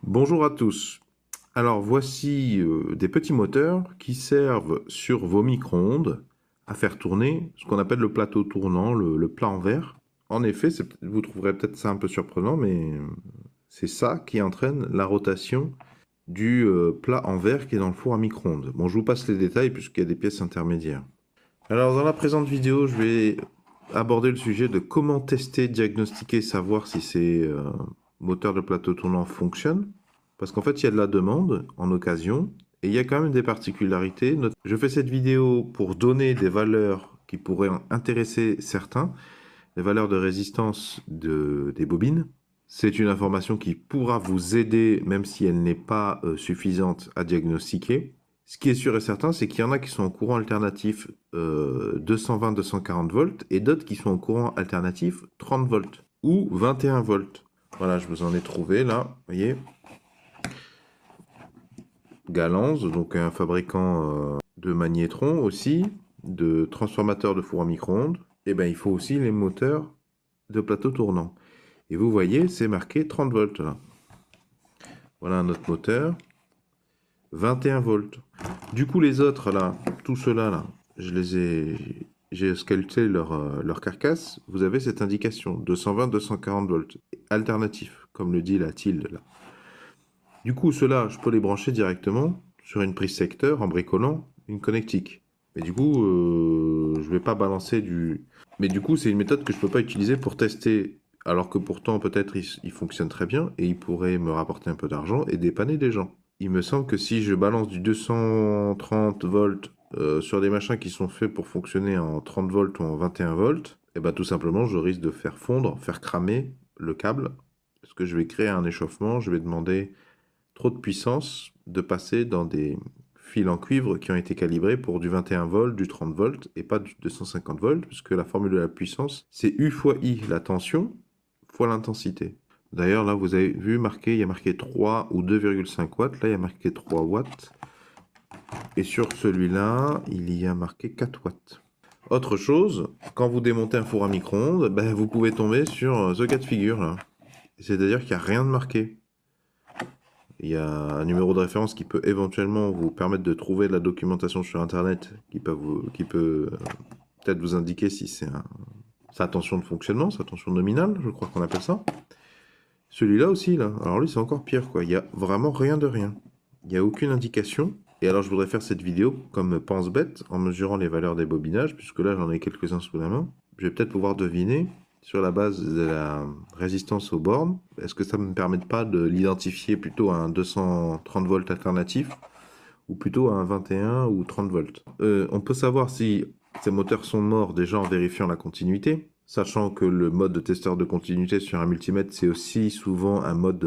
Bonjour à tous. Alors voici des petits moteurs qui servent sur vos micro-ondes à faire tourner ce qu'on appelle le plateau tournant, le plat en verre. En effet, vous trouverez peut-être ça un peu surprenant, mais c'est ça qui entraîne la rotation du plat en verre qui est dans le four à micro-ondes. Bon, je vous passe les détails puisqu'il y a des pièces intermédiaires. Alors dans la présente vidéo, je vais aborder le sujet de comment tester, diagnostiquer, savoir si ces moteurs de plateau tournant fonctionnent. Parce qu'en fait, il y a de la demande en occasion et il y a quand même des particularités. Je fais cette vidéo pour donner des valeurs qui pourraient intéresser certains, les valeurs de résistance des bobines. C'est une information qui pourra vous aider, même si elle n'est pas suffisante à diagnostiquer. Ce qui est sûr et certain, c'est qu'il y en a qui sont en courant alternatif 220-240 volts et d'autres qui sont en courant alternatif 30 volts ou 21 volts. Voilà, je vous en ai trouvé là, vous voyez. Galanz, donc un fabricant de magnétrons aussi, de transformateurs de four à micro-ondes. Et ben il faut aussi les moteurs de plateau tournant. Et vous voyez, c'est marqué 30 volts là. Voilà notre moteur. 21 volts. Du coup, les autres là, tout cela là, j'ai sculpté leur carcasse. Vous avez cette indication 220-240 volts alternatif, comme le dit la tilde là. Du coup, ceux-là, je peux les brancher directement sur une prise secteur en bricolant une connectique. Mais du coup, je vais pas balancer du. Mais du coup, c'est une méthode que je peux pas utiliser pour tester. Alors que pourtant, peut-être, il fonctionne très bien et il pourrait me rapporter un peu d'argent et dépanner des gens. Il me semble que si je balance du 230 volts sur des machins qui sont faits pour fonctionner en 30 volts ou en 21 volts, et ben tout simplement, je risque de faire fondre, faire cramer le câble. Parce que je vais créer un échauffement, je vais demander trop de puissance de passer dans des fils en cuivre qui ont été calibrés pour du 21 volts, du 30 volts et pas du 250 volts, puisque la formule de la puissance, c'est U fois I, la tension, fois l'intensité. D'ailleurs, là, vous avez vu marqué, il y a marqué 3 ou 2,5 watts. Là, il y a marqué 3 watts. Et sur celui-là, il y a marqué 4 watts. Autre chose, quand vous démontez un four à micro-ondes, ben, vous pouvez tomber sur ce cas de figure là. C'est-à-dire qu'il n'y a rien de marqué. Il y a un numéro de référence qui peut éventuellement vous permettre de trouver de la documentation sur Internet qui peut peut-être vous indiquer si c'est sa tension de fonctionnement, sa tension nominale, je crois qu'on appelle ça. Celui-là aussi, là. Alors lui, c'est encore pire, quoi. Il n'y a vraiment rien de rien. Il n'y a aucune indication. Et alors, je voudrais faire cette vidéo comme pense-bête, en mesurant les valeurs des bobinages, puisque là, j'en ai quelques-uns sous la main. Je vais peut-être pouvoir deviner, sur la base de la résistance aux bornes, est-ce que ça ne me permet pas de l'identifier plutôt à un 230 volts alternatif, ou plutôt à un 21 ou 30 volts. On peut savoir si ces moteurs sont morts déjà en vérifiant la continuité, sachant que le mode de testeur de continuité sur un multimètre, c'est aussi souvent un mode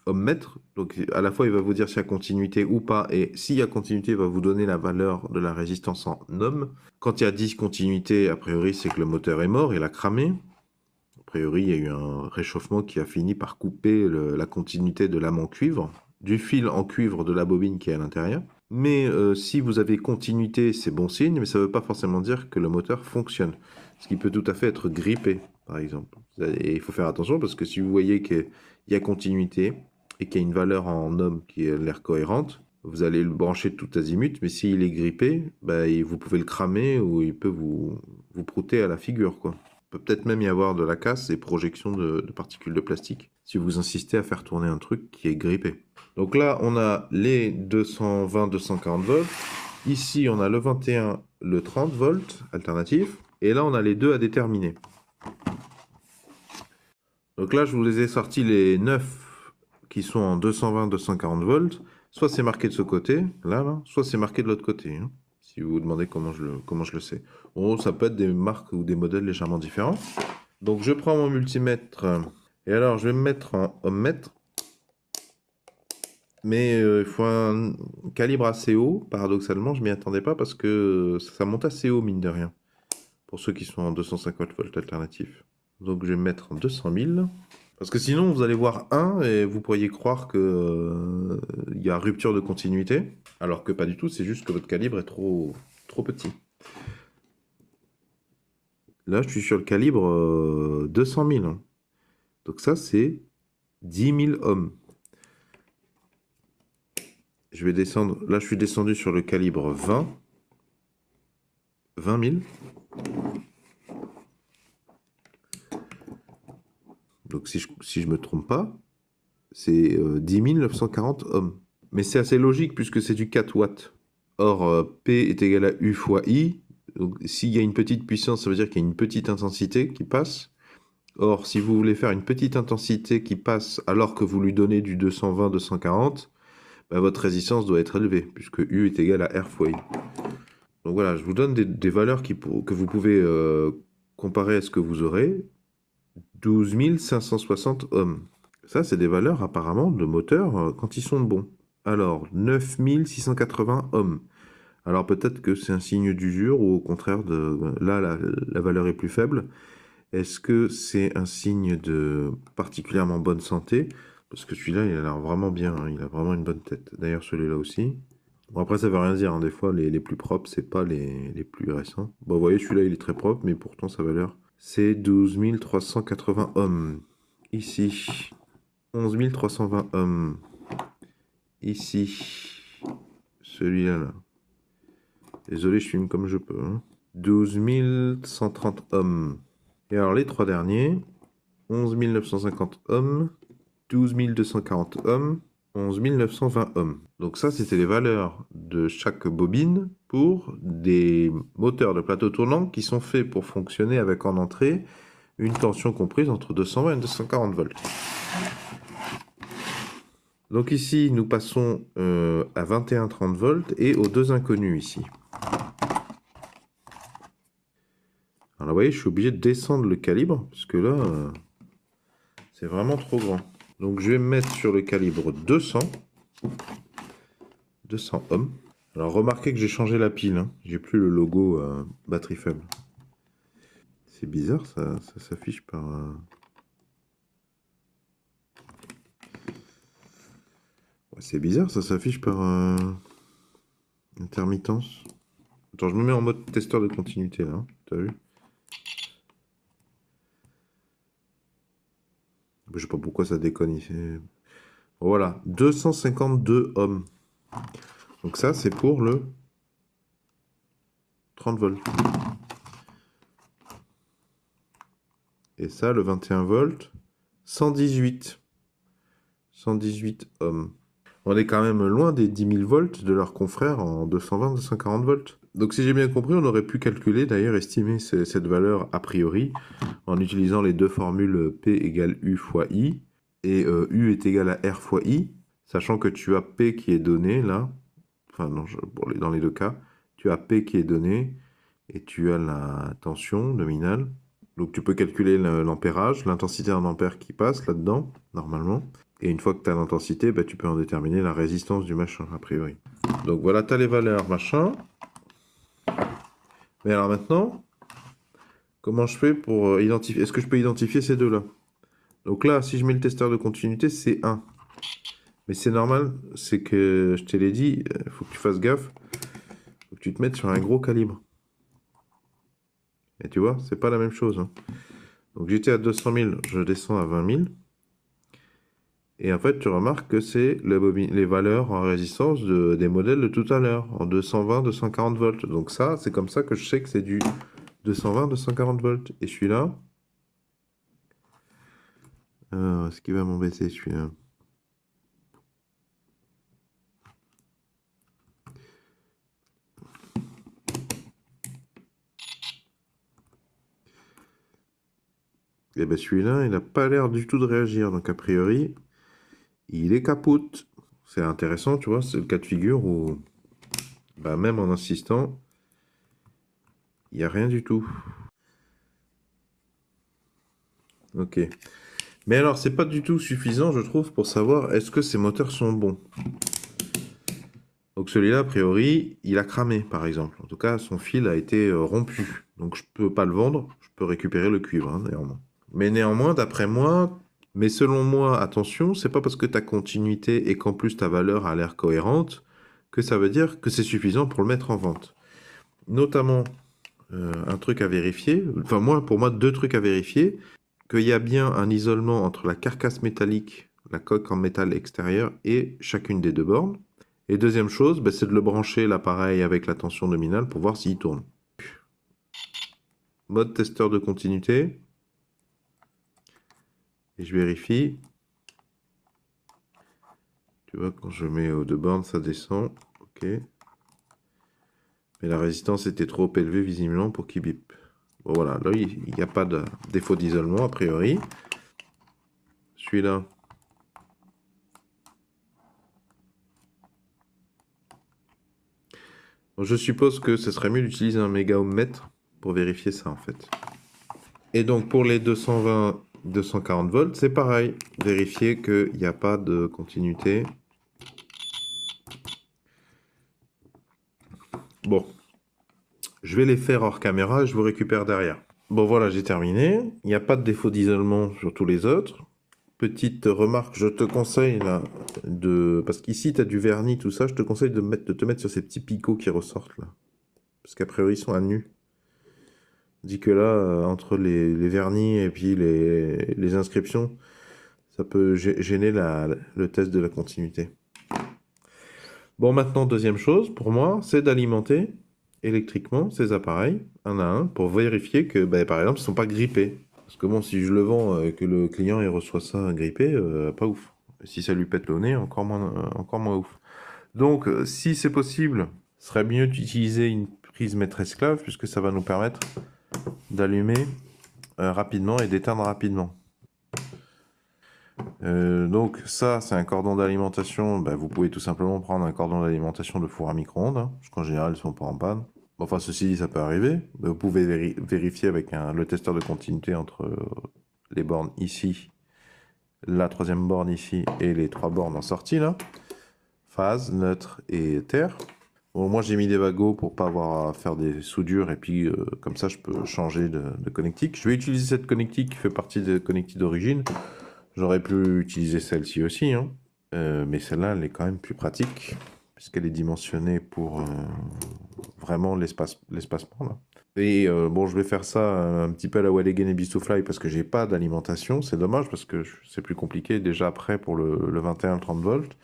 ohmmètre. Donc à la fois, il va vous dire s'il y a continuité ou pas, et s'il y a continuité, il va vous donner la valeur de la résistance en ohm. Quand il y a discontinuité, a priori, c'est que le moteur est mort, il a cramé. A priori, il y a eu un réchauffement qui a fini par couper la continuité de lame en cuivre, du fil en cuivre de la bobine qui est à l'intérieur. Mais si vous avez continuité, c'est bon signe, mais ça ne veut pas forcément dire que le moteur fonctionne. Ce qui peut tout à fait être grippé, par exemple. Et il faut faire attention parce que si vous voyez qu'il y a continuité et qu'il y a une valeur en ohm qui a l'air cohérente, vous allez le brancher tout azimut, mais s'il est grippé, bah, vous pouvez le cramer ou il peut vous prouter à la figure, quoi. Il peut peut-être même y avoir de la casse et projection de particules de plastique si vous insistez à faire tourner un truc qui est grippé. Donc là, on a les 220-240 volts. Ici, on a le 21, le 30 volts alternatif. Et là, on a les deux à déterminer. Donc là, je vous les ai sortis les 9 qui sont en 220-240 volts. Soit c'est marqué de ce côté, là, soit c'est marqué de l'autre côté. Hein, si vous vous demandez comment je le sais. Bon, ça peut être des marques ou des modèles légèrement différents. Donc je prends mon multimètre et alors je vais me mettre en ohmmètre. Mais il faut un calibre assez haut. Paradoxalement, je m'y attendais pas parce que ça monte assez haut, mine de rien. Pour ceux qui sont en 250 volts alternatifs. Donc je vais me mettre en 200 000. Parce que sinon, vous allez voir 1 et vous pourriez croire que il y a rupture de continuité. Alors que pas du tout, c'est juste que votre calibre est trop petit. Là, je suis sur le calibre 200 000. Hein. Donc ça, c'est 10 000 ohms. Je vais descendre. Là, je suis descendu sur le calibre 20. 20 000. Donc, si je me trompe pas, c'est 10 940 ohms. Mais c'est assez logique puisque c'est du 4 watts. Or, P est égal à U fois I. Donc, s'il y a une petite puissance, ça veut dire qu'il y a une petite intensité qui passe. Or, si vous voulez faire une petite intensité qui passe alors que vous lui donnez du 220-240, bah, votre résistance doit être élevée, puisque U est égal à R fois I. Donc voilà, je vous donne des valeurs que vous pouvez comparer à ce que vous aurez. 12 560 ohms. Ça, c'est des valeurs apparemment de moteur quand ils sont bons. Alors, 9 680 ohms. Alors peut-être que c'est un signe d'usure ou au contraire, là, la valeur est plus faible. Est-ce que c'est un signe de particulièrement bonne santé? Parce que celui-là, il a l'air vraiment bien, hein. Il a vraiment une bonne tête. D'ailleurs, celui-là aussi. Bon, après, ça veut rien dire, hein. Des fois, les plus propres, c'est pas les plus récents. Bon, vous voyez, celui-là, il est très propre, mais pourtant, sa valeur, c'est 12 380 ohms. Ici, 11 320 ohms. Ici, celui-là, là. Désolé, je filme comme je peux, hein. 12 130 ohms. Et alors, les trois derniers, 11 950 ohms, 12 240 ohms, 11 920 ohms. Donc ça, c'était les valeurs de chaque bobine pour des moteurs de plateau tournant qui sont faits pour fonctionner avec en entrée une tension comprise entre 220 et 240 volts. Donc ici, nous passons à 21-30 volts et aux deux inconnus ici. Alors, vous voyez, je suis obligé de descendre le calibre, parce que là, c'est vraiment trop grand. Donc, je vais me mettre sur le calibre 200. 200 ohms. Alors, remarquez que j'ai changé la pile, hein. J'ai plus le logo batterie faible. C'est bizarre, ça s'affiche par... Ouais, c'est bizarre, ça s'affiche par intermittence. Attends, je me mets en mode testeur de continuité, là. T'as vu? Je sais pas pourquoi ça déconne ici. Voilà, 252 ohms. Donc ça, c'est pour le 30 volts. Et ça, le 21 volts, 118. 118 ohms. On est quand même loin des 10 000 volts de leurs confrères en 220-240 volts. Donc si j'ai bien compris, on aurait pu calculer, d'ailleurs estimer cette valeur a priori en utilisant les deux formules P égale U fois I et U est égal à R fois I, sachant que tu as P qui est donné là, enfin non, dans les deux cas, tu as P qui est donné et tu as la tension nominale. Donc tu peux calculer l'ampérage, l'intensité en ampères qui passe là-dedans, normalement. Et une fois que tu as l'intensité, bah, tu peux en déterminer la résistance du machin, a priori. Donc voilà, tu as les valeurs, machin. Mais alors maintenant, comment je fais pour identifier... Est-ce que je peux identifier ces deux-là? Donc là, si je mets le testeur de continuité, c'est 1. Mais c'est normal, c'est que, je te l'ai dit, il faut que tu fasses gaffe. Il faut que tu te mettes sur un gros calibre. Et tu vois, c'est pas la même chose, hein. Donc j'étais à 200 000, je descends à 20 000. Et en fait, tu remarques que c'est les valeurs en résistance des modèles de tout à l'heure, en 220-240 volts. Donc ça, c'est comme ça que je sais que c'est du 220-240 volts. Et celui-là, est-ce qu'il va m'embêter celui-là? Et bien celui-là, il n'a pas l'air du tout de réagir. Donc a priori, il est capote. C'est intéressant, tu vois, c'est le cas de figure où, bah, même en insistant, il n'y a rien du tout. Ok. Mais alors, c'est pas du tout suffisant, je trouve, pour savoir est-ce que ces moteurs sont bons. Donc celui-là, a priori, il a cramé, par exemple. En tout cas, son fil a été rompu. Donc je peux pas le vendre, je peux récupérer le cuivre, hein, néanmoins. Mais néanmoins, d'après moi, mais selon moi, attention, c'est pas parce que ta continuité et qu'en plus ta valeur a l'air cohérente que ça veut dire que c'est suffisant pour le mettre en vente. Notamment, un truc à vérifier, enfin moi, pour moi, deux trucs à vérifier, qu'il y a bien un isolement entre la carcasse métallique, la coque en métal extérieur et chacune des deux bornes. Et deuxième chose, c'est de le brancher l'appareil avec la tension nominale pour voir s'il tourne. Mode testeur de continuité. Et je vérifie. Tu vois, quand je mets aux 2 bornes, ça descend. Ok. Mais la résistance était trop élevée visiblement pour qu'il bip. Bon voilà, là il n'y a pas de défaut d'isolement a priori. Celui-là. Je suppose que ce serait mieux d'utiliser un méga ohmmètre pour vérifier ça en fait. Et donc pour les 220, 240 volts, c'est pareil. Vérifier qu'il n'y a pas de continuité. Bon, je vais les faire hors caméra et je vous récupère derrière. Bon voilà, j'ai terminé. Il n'y a pas de défaut d'isolement sur tous les autres. Petite remarque, je te conseille là, parce qu'ici tu as du vernis, tout ça, je te conseille de te mettre sur ces petits picots qui ressortent là. Parce qu'a priori ils sont à nu. Dit que là, entre les vernis et puis les inscriptions, ça peut gêner le test de la continuité. Bon, maintenant, deuxième chose, pour moi, c'est d'alimenter électriquement ces appareils, un à un, pour vérifier que, par exemple, ils ne sont pas grippés. Parce que bon, si je le vends et que le client il reçoit ça grippé, pas ouf. Si ça lui pète le nez, encore moins ouf. Donc, si c'est possible, ce serait mieux d'utiliser une prise maître-esclave, puisque ça va nous permettre d'allumer rapidement et d'éteindre rapidement. Donc ça, c'est un cordon d'alimentation. Vous pouvez tout simplement prendre un cordon d'alimentation de four à micro-ondes, hein, parce qu'en général, ils ne sont pas en panne. Enfin, ceci dit, ça peut arriver. Vous pouvez vérifier avec le testeur de continuité entre les bornes ici, la troisième borne ici et les 3 bornes en sortie, là. Phase, neutre et terre. Bon, moi, j'ai mis des wagons pour pas avoir à faire des soudures, et puis comme ça, je peux changer de connectique. Je vais utiliser cette connectique qui fait partie des connectiques d'origine. J'aurais pu utiliser celle-ci aussi, hein. Mais celle-là, elle est quand même plus pratique, puisqu'elle est dimensionnée pour vraiment l'espacement, là. Et bon, je vais faire ça un petit peu à la Walligen et Beast2Fly, parce que j'ai pas d'alimentation. C'est dommage, parce que c'est plus compliqué déjà après pour le 21-30 volts.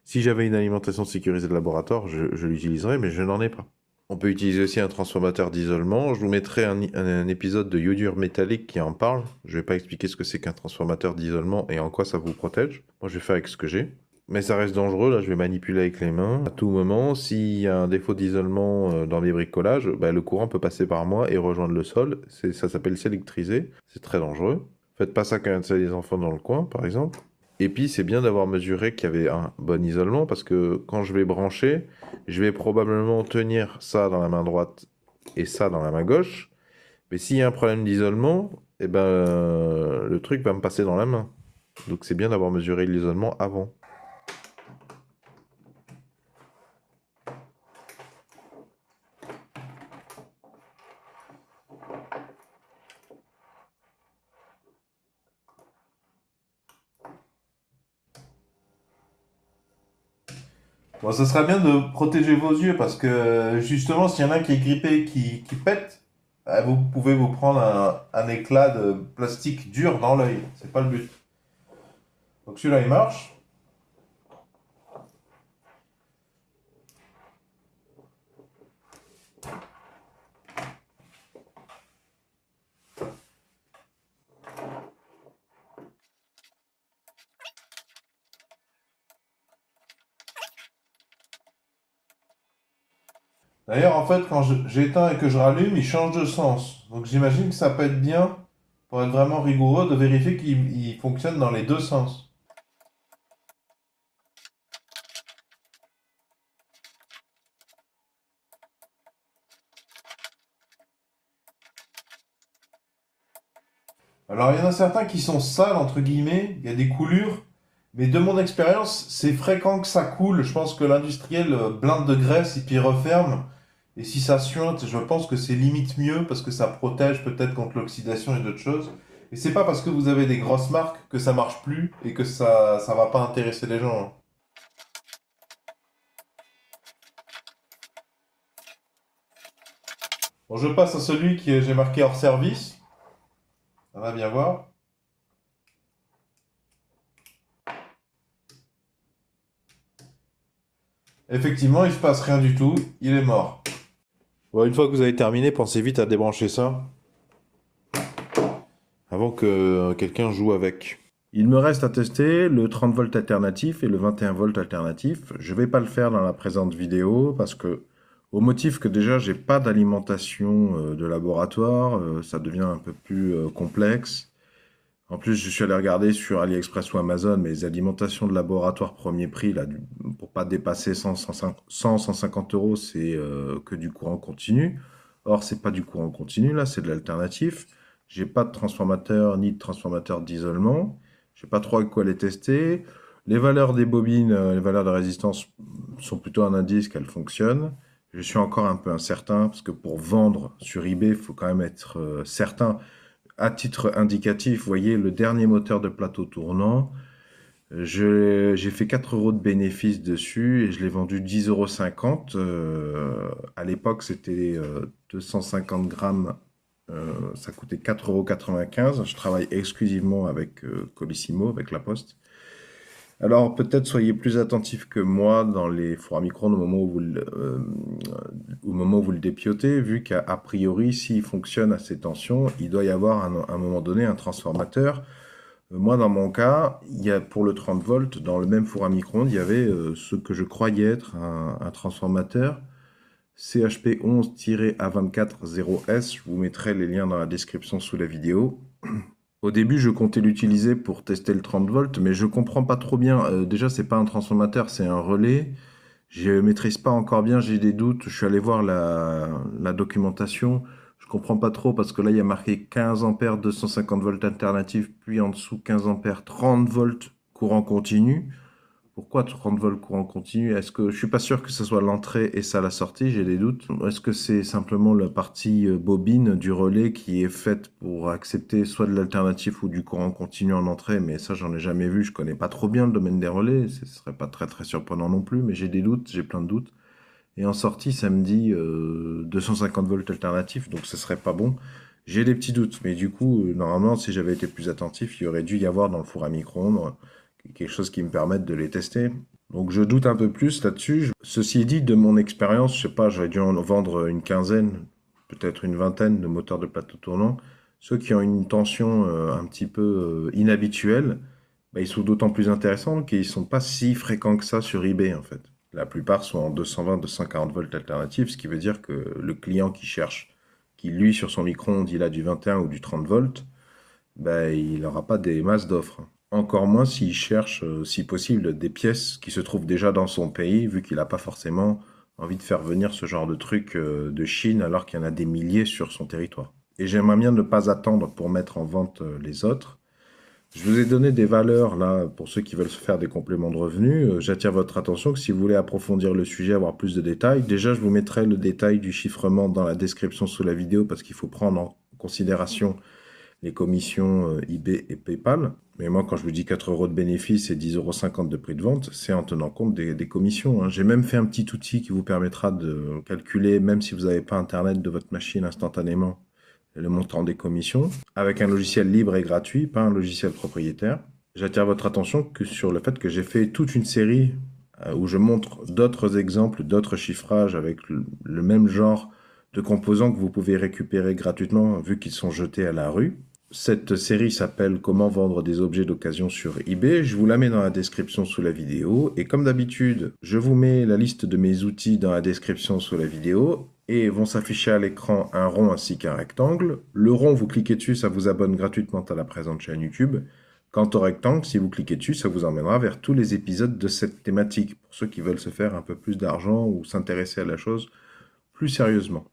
Si j'avais une alimentation sécurisée de laboratoire, je l'utiliserais, mais je n'en ai pas. On peut utiliser aussi un transformateur d'isolement. Je vous mettrai un épisode de iodure métallique qui en parle. Je ne vais pas expliquer ce que c'est qu'un transformateur d'isolement et en quoi ça vous protège. Moi, je vais faire avec ce que j'ai. Mais ça reste dangereux. Là, je vais manipuler avec les mains. À tout moment, s'il y a un défaut d'isolement dans les bricolages, le courant peut passer par moi et rejoindre le sol. Ça s'appelle s'électriser. C'est très dangereux. Faites pas ça quand il y a des enfants dans le coin, par exemple. Et puis, c'est bien d'avoir mesuré qu'il y avait un bon isolement, parce que quand je vais brancher, je vais probablement tenir ça dans la main droite et ça dans la main gauche. Mais s'il y a un problème d'isolement, le truc va me passer dans la main. Donc c'est bien d'avoir mesuré l'isolement avant. Bon, ça serait bien de protéger vos yeux, parce que justement, s'il y en a un qui est grippé, qui pète, vous pouvez vous prendre un éclat de plastique dur dans l'œil. C'est pas le but. Donc celui-là, il marche. D'ailleurs, en fait, quand j'éteins et que je rallume, il change de sens. Donc j'imagine que ça peut être bien, pour être vraiment rigoureux, de vérifier qu'il fonctionne dans les deux sens. Alors il y en a certains qui sont sales, entre guillemets, il y a des coulures, mais de mon expérience, c'est fréquent que ça coule. Je pense que l'industriel blinde de graisse et puis referme. Et si ça suinte, je pense que c'est limite mieux, parce que ça protège peut-être contre l'oxydation et d'autres choses. Et c'est pas parce que vous avez des grosses marques que ça marche plus et que ça va pas intéresser les gens, hein. Bon, je passe à celui que j'ai marqué hors service. Ça va bien voir. Effectivement, il se passe rien du tout, il est mort. Bon, une fois que vous avez terminé, pensez vite à débrancher ça avant que quelqu'un joue avec. Il me reste à tester le 30 volts alternatif et le 21 volts alternatif. Je ne vais pas le faire dans la présente vidéo parce que, au motif que déjà, j'ai pas d'alimentation de laboratoire, ça devient un peu plus complexe. En plus, je suis allé regarder sur AliExpress ou Amazon, mais les alimentations de laboratoire premier prix, là, pour pas dépasser 150 euros, c'est que du courant continu. Or, c'est pas du courant continu, là, c'est de l'alternatif. J'ai pas de transformateur ni de transformateur d'isolement. Je sais pas trop avec quoi les tester. Les valeurs des bobines, les valeurs de résistance sont plutôt un indice qu'elles fonctionnent. Je suis encore un peu incertain parce que pour vendre sur eBay, il faut quand même être certain. À titre indicatif, vous voyez, le dernier moteur de plateau tournant, j'ai fait 4 euros de bénéfice dessus et je l'ai vendu 10,50 €. À l'époque, c'était 250 grammes, ça coûtait 4,95 €. Je travaille exclusivement avec Colissimo, avec La Poste. Alors peut-être soyez plus attentif que moi dans les fours à micro-ondes au moment où vous le dépiotez, vu qu'à priori, s'il fonctionne à ces tensions, il doit y avoir à un moment donné un transformateur. Moi, dans mon cas, il y a, pour le 30 volts, dans le même four à micro-ondes, il y avait ce que je croyais être un transformateur CHP 11-A240S. Je vous mettrai les liens dans la description sous la vidéo. Au début, je comptais l'utiliser pour tester le 30 volts, mais je comprends pas trop bien. Déjà, c'est pas un transformateur, c'est un relais. Je maîtrise pas encore bien, j'ai des doutes. Je suis allé voir la documentation. Je comprends pas trop parce que là, il y a marqué 15 ampères, 250 volts alternatifs, puis en dessous 15 ampères, 30 volts courant continu. Pourquoi 30 volts courant continu? Est-ce que je suis pas sûr que ce soit l'entrée et ça la sortie, j'ai des doutes. Est-ce que c'est simplement la partie bobine du relais qui est faite pour accepter soit de l'alternatif ou du courant continu en entrée? Mais ça, j'en ai jamais vu. Je connais pas trop bien le domaine des relais. Ce serait pas très très surprenant non plus, mais j'ai des doutes, j'ai plein de doutes. Et en sortie, ça me dit 250 volts alternatifs, donc ce serait pas bon. J'ai des petits doutes, mais du coup, normalement, si j'avais été plus attentif, il aurait dû y avoir dans le four à micro-ondes quelque chose qui me permette de les tester. Donc je doute un peu plus là-dessus. Ceci dit, de mon expérience, je sais pas, j'aurais dû en vendre une quinzaine, peut-être une vingtaine de moteurs de plateau tournant. Ceux qui ont une tension un petit peu inhabituelle, bah, ils sont d'autant plus intéressants qu'ils sont pas si fréquents que ça sur eBay en fait. La plupart sont en 220-240 volts alternatifs, ce qui veut dire que le client qui cherche, qui lui sur son micro-ondes, il a du 21 ou du 30 volts, bah, il n'aura pas des masses d'offres. Encore moins s'il cherche, si possible, des pièces qui se trouvent déjà dans son pays, vu qu'il n'a pas forcément envie de faire venir ce genre de truc de Chine alors qu'il y en a des milliers sur son territoire. Et j'aimerais bien ne pas attendre pour mettre en vente les autres. Je vous ai donné des valeurs là pour ceux qui veulent se faire des compléments de revenus. J'attire votre attention que si vous voulez approfondir le sujet, avoir plus de détails, déjà je vous mettrai le détail du chiffrement dans la description sous la vidéo parce qu'il faut prendre en considération les commissions eBay et PayPal. Mais moi, quand je vous dis 4 euros de bénéfice et 10,50 € de prix de vente, c'est en tenant compte des commissions, hein. J'ai même fait un petit outil qui vous permettra de calculer, même si vous n'avez pas Internet de votre machine instantanément, le montant des commissions, avec un logiciel libre et gratuit, pas un logiciel propriétaire. J'attire votre attention que sur le fait que j'ai fait toute une série où je montre d'autres exemples, d'autres chiffrages avec le même genre de composants que vous pouvez récupérer gratuitement vu qu'ils sont jetés à la rue. Cette série s'appelle Comment vendre des objets d'occasion sur eBay. Je vous la mets dans la description sous la vidéo. Et comme d'habitude, je vous mets la liste de mes outils dans la description sous la vidéo. Et vont s'afficher à l'écran un rond ainsi qu'un rectangle. Le rond, vous cliquez dessus, ça vous abonne gratuitement à la présente chaîne YouTube. Quant au rectangle, si vous cliquez dessus, ça vous emmènera vers tous les épisodes de cette thématique, pour ceux qui veulent se faire un peu plus d'argent ou s'intéresser à la chose plus sérieusement.